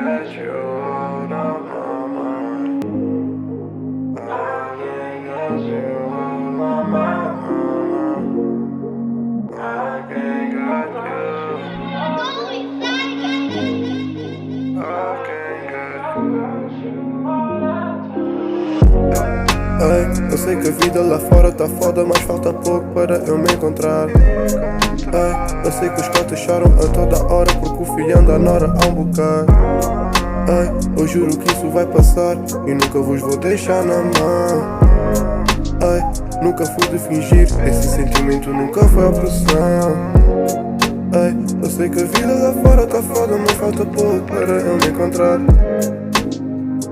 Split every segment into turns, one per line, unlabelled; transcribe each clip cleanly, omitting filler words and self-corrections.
got you on my mind. I can't get you on my mind. I can't get you. I can't get you.
Ei, eu sei que a vida lá fora tá foda, mas falta pouco para eu me encontrar. Ei, eu sei que os cotas choram a toda hora porque o filhão da nora há um bocado. Ei, eu juro que isso vai passar e nunca vos vou deixar na mão. Ei, nunca fui de fingir, esse sentimento nunca foi opressão. Ei, eu sei que a vida lá fora tá foda, mas falta pouco para eu me encontrar.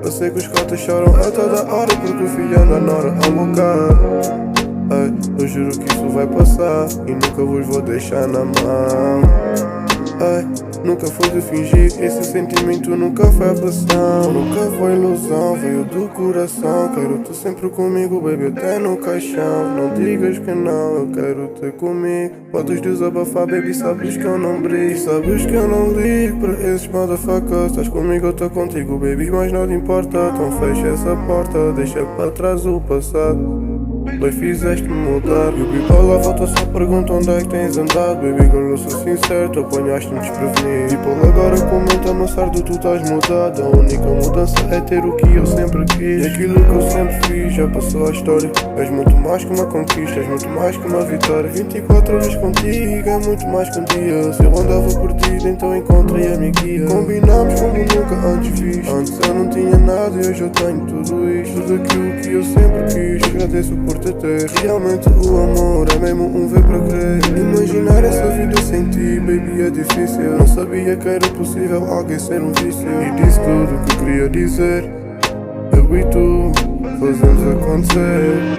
Eu sei que os cotas choram a toda hora porque o filhão da nora há um bocado. Ei, eu juro que isso vai passar e nunca vos vou deixar na mão. Ei, nunca fui de fingir, esse sentimento nunca foi pressão. Nunca foi ilusão, veio do coração. Quero-te sempre comigo, baby, até no caixão. Não digas que não, eu quero-te comigo. Podes desabafar, baby, sabes que eu não brilho. Sabes que eu não ligo para esses motherfuckers. Estás comigo, eu tô contigo, baby, mas nada importa. Então fecha essa porta, deixa para trás o passado. Bem, fizeste-me mudar. E o people à volta só pergunta onde é que tens andado. Baby girl, eu sou sincero, tu apanhaste-me desprevenido. People agora comenta-me certo, tu estás mudado. A única mudança é ter o que eu sempre quis. E aquilo que eu sempre fiz já passou a história. És muito mais que uma conquista, és muito mais que uma vitória. 24 horas contigo é muito mais que um dia. Se eu andava perdido, então encontrei a minha guia. Combinamos como nunca antes fiz. Antes eu não tinha nada e hoje eu tenho tudo isto. Tudo aquilo que eu sempre quis. Agradeço por te ter. Realmente o amor é mesmo um ver para crer. Imaginar essa vida sem ti, baby, é difícil. Não sabia que era possível alguém ser um vício. E disse tudo o que queria dizer. Eu e tu fazemos acontecer.